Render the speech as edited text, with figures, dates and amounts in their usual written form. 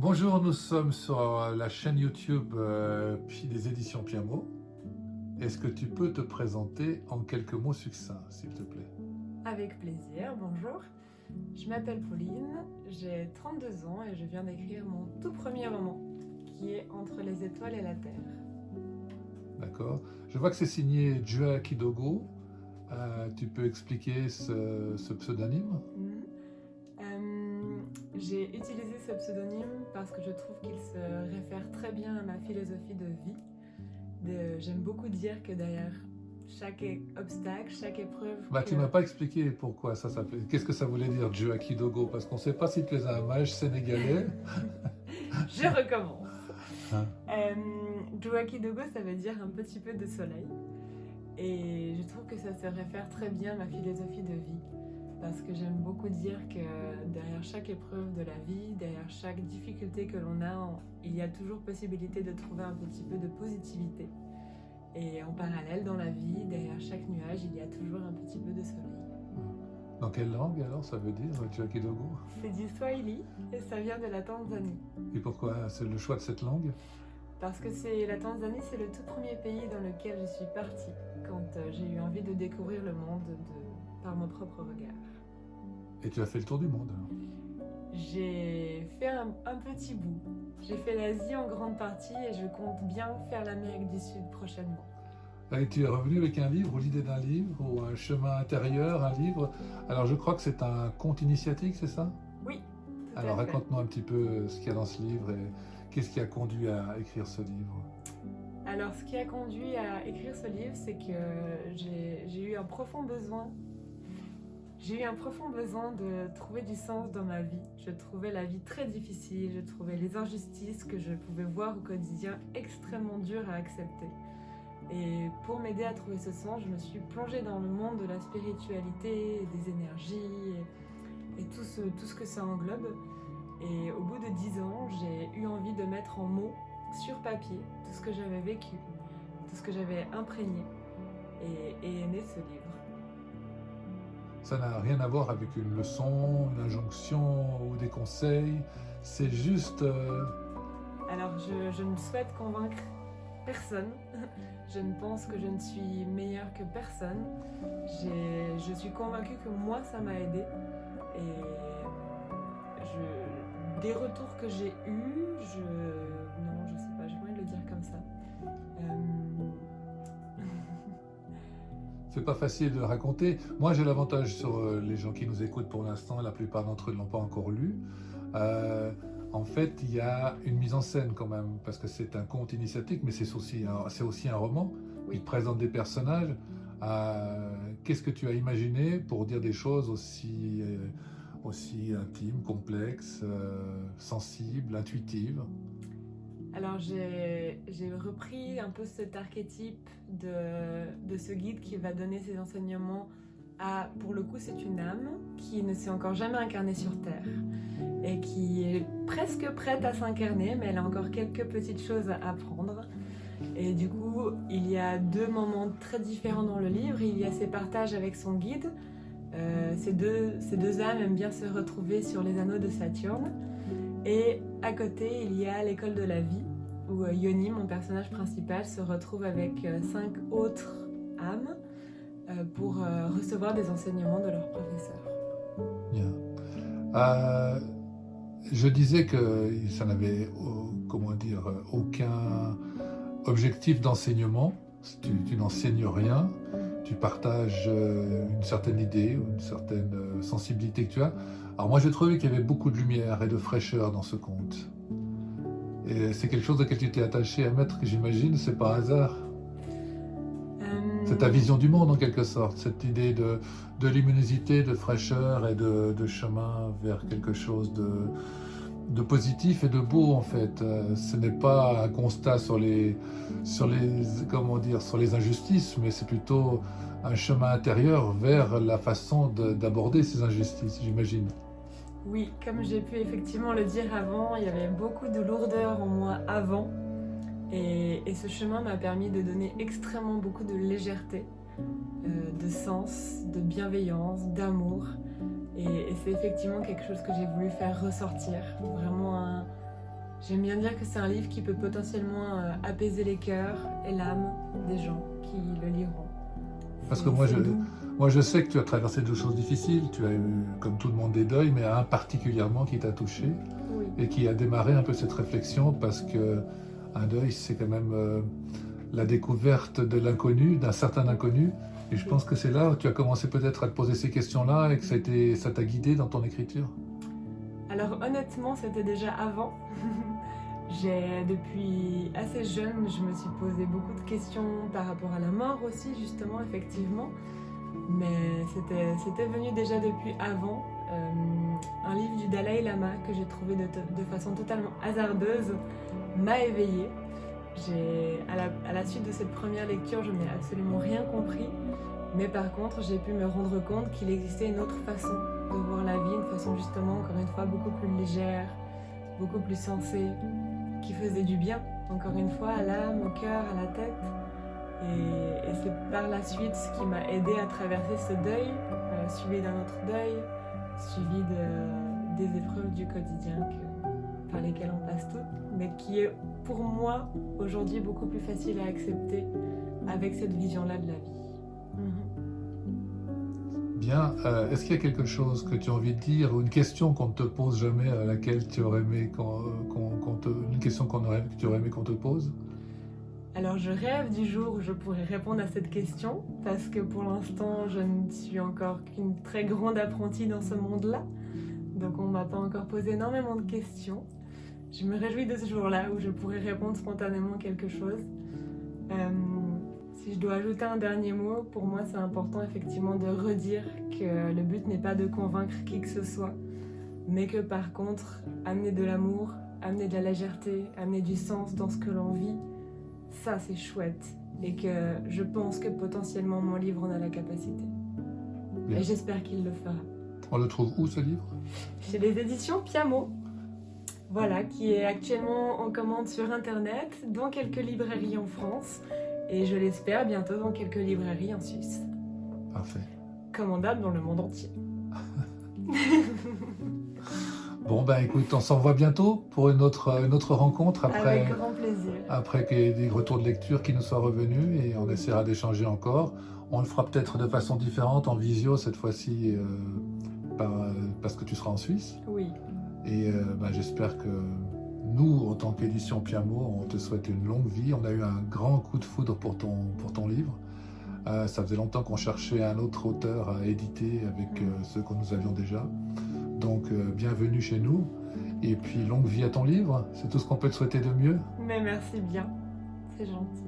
Bonjour, nous sommes sur la chaîne YouTube puis des éditions Piamo. Est-ce que tu peux te présenter en quelques mots succincts, s'il te plaît? Avec plaisir, bonjour. Je m'appelle Pauline, j'ai 32 ans et je viens d'écrire mon tout premier roman, qui est Entre les étoiles et la terre. D'accord. Je vois que c'est signé Jua Kidogo. Tu peux expliquer ce pseudonyme? J'ai utilisé ce pseudonyme parce que je trouve qu'il se réfère très bien à ma philosophie de vie. J'aime beaucoup dire que derrière chaque obstacle, chaque épreuve... Tu m'as pas expliqué pourquoi ça s'appelait. Qu'est-ce que ça voulait dire, Jua Kidogo? Parce qu'on ne sait pas si tu es un mage sénégalais. Je recommence. Hein? Jua Kidogo, ça veut dire un petit peu de soleil. Et je trouve que ça se réfère très bien à ma philosophie de vie. Parce que j'aime beaucoup dire que derrière chaque épreuve de la vie, derrière chaque difficulté que l'on a, il y a toujours possibilité de trouver un petit peu de positivité. Et en parallèle, dans la vie, derrière chaque nuage, il y a toujours un petit peu de soleil. Dans quelle langue alors ça veut dire, Jua Kidogo? C'est du Swahili et ça vient de la Tanzanie. Et pourquoi c'est le choix de cette langue? Parce que la Tanzanie, c'est le tout premier pays dans lequel je suis partie quand j'ai eu envie de découvrir le monde par mon propre regard. Et tu as fait le tour du monde? J'ai fait un petit bout. J'ai fait l'Asie en grande partie et je compte bien faire l'Amérique du Sud prochainement. Et tu es revenu avec un livre, ou l'idée d'un livre, ou un chemin intérieur, un livre. Alors je crois que c'est un conte initiatique, c'est ça? Oui, tout Alors à fait. raconte-nous un petit peu ce qu'il y a dans ce livre et qu'est-ce qui a conduit à écrire ce livre. Alors ce qui a conduit à écrire ce livre, c'est que j'ai eu un profond besoin. J'ai eu un profond besoin de trouver du sens dans ma vie. Je trouvais la vie très difficile, je trouvais les injustices que je pouvais voir au quotidien extrêmement dures à accepter. Et pour m'aider à trouver ce sens, je me suis plongée dans le monde de la spiritualité, des énergies et tout ce que ça englobe. Et au bout de 10 ans, j'ai eu envie de mettre en mots, sur papier, tout ce que j'avais vécu, tout ce que j'avais imprégné, et est né ce livre. Ça n'a rien à voir avec une leçon, une injonction ou des conseils. C'est juste... Alors je ne souhaite convaincre personne. Je ne pense que je ne suis meilleure que personne. Je suis convaincue que moi, ça m'a aidée. Et des retours que j'ai eus, non, je sais pas, j'ai envie de le dire comme ça. C'est pas facile de raconter. Moi, j'ai l'avantage sur les gens qui nous écoutent pour l'instant, la plupart d'entre eux ne l'ont pas encore lu. En fait, il y a une mise en scène quand même, parce que c'est un conte initiatique, mais c'est aussi un roman. Oui. Il présente des personnages. Qu'est-ce que tu as imaginé pour dire des choses aussi intimes, complexes, sensibles, intuitives? Alors j'ai repris un peu cet archétype de ce guide qui va donner ses enseignements à, pour le coup c'est une âme qui ne s'est encore jamais incarnée sur Terre et qui est presque prête à s'incarner, mais elle a encore quelques petites choses à apprendre. Et du coup il y a deux moments très différents dans le livre. Il y a ses partages avec son guide. Ces deux âmes aiment bien se retrouver sur les anneaux de Saturne. Et à côté, il y a l'école de la vie, où Yoni, mon personnage principal, se retrouve avec 5 autres âmes pour recevoir des enseignements de leur professeur. Bien. Je disais que ça n'avait aucun objectif d'enseignement. Tu n'enseignes rien, tu partages une certaine idée ou une certaine sensibilité que tu as. Alors moi j'ai trouvé qu'il y avait beaucoup de lumière et de fraîcheur dans ce conte. Et c'est quelque chose auquel tu t'es attaché à mettre, que j'imagine, c'est pas hasard. C'est ta vision du monde en quelque sorte, cette idée de luminosité, de fraîcheur et de chemin vers quelque chose de positif et de beau en fait. Ce n'est pas un constat sur les injustices, mais c'est plutôt un chemin intérieur vers la façon d'aborder ces injustices, j'imagine. Oui, comme j'ai pu effectivement le dire avant, il y avait beaucoup de lourdeur en moi avant. Et ce chemin m'a permis de donner extrêmement beaucoup de légèreté, de sens, de bienveillance, d'amour. Et c'est effectivement quelque chose que j'ai voulu faire ressortir. Vraiment j'aime bien dire que c'est un livre qui peut potentiellement apaiser les cœurs et l'âme des gens qui le liront. Parce que C'est doux. moi, je sais que tu as traversé de choses difficiles, tu as eu, comme tout le monde, des deuils, mais un particulièrement qui t'a touché Oui. et qui a démarré un peu cette réflexion parce que un deuil, c'est quand même la découverte de l'inconnu, d'un certain inconnu. Et je pense que c'est là où tu as commencé peut-être à te poser ces questions-là et que ça t'a guidé dans ton écriture. Alors honnêtement, c'était déjà avant. Depuis assez jeune, je me suis posé beaucoup de questions par rapport à la mort aussi, justement, effectivement. Mais c'était venu déjà depuis avant. Un livre du Dalai Lama que j'ai trouvé de façon totalement hasardeuse m'a éveillée. À la suite de cette première lecture, je n'ai absolument rien compris. Mais par contre, j'ai pu me rendre compte qu'il existait une autre façon de voir la vie, une façon justement, encore une fois, beaucoup plus légère, beaucoup plus sensée, qui faisait du bien, encore une fois, à l'âme, au cœur, à la tête. Et c'est par la suite ce qui m'a aidé à traverser ce deuil, suivi d'un autre deuil, suivi des épreuves du quotidien par lesquelles on passe toutes, mais qui est pour moi aujourd'hui beaucoup plus facile à accepter avec cette vision-là de la vie. Bien, est-ce qu'il y a quelque chose que tu as envie de dire ou une question qu'on ne te pose jamais à laquelle tu aurais aimé une question que tu aurais aimé qu'on te pose? Alors je rêve du jour où je pourrais répondre à cette question parce que pour l'instant je ne suis encore qu'une très grande apprentie dans ce monde-là, donc on ne m'a pas encore posé énormément de questions. Je me réjouis de ce jour-là où je pourrais répondre spontanément quelque chose. Si je dois ajouter un dernier mot, pour moi c'est important effectivement de redire que le but n'est pas de convaincre qui que ce soit, mais que par contre, amener de l'amour, amener de la légèreté, amener du sens dans ce que l'on vit, ça c'est chouette. Et que je pense que potentiellement mon livre en a la capacité. Bien. Et j'espère qu'il le fera. On le trouve où ce livre? Chez les éditions Piamo. Voilà, qui est actuellement en commande sur internet, dans quelques librairies en France. Et je l'espère bientôt dans quelques librairies en Suisse. Parfait. Commandable dans le monde entier. Bon, ben écoute, on s'en voit bientôt pour une autre rencontre Avec grand plaisir. après qu'il y ait des retours de lecture qui nous soient revenus et on essaiera d'échanger encore. On le fera peut-être de façon différente, en visio cette fois-ci, parce que tu seras en Suisse. Oui. Et j'espère que nous, en tant qu'édition Piamo, on te souhaite une longue vie. On a eu un grand coup de foudre pour ton livre. Ça faisait longtemps qu'on cherchait un autre auteur à éditer avec ceux que nous avions déjà. Donc, bienvenue chez nous. Et puis, longue vie à ton livre. C'est tout ce qu'on peut te souhaiter de mieux. Mais merci bien. C'est gentil.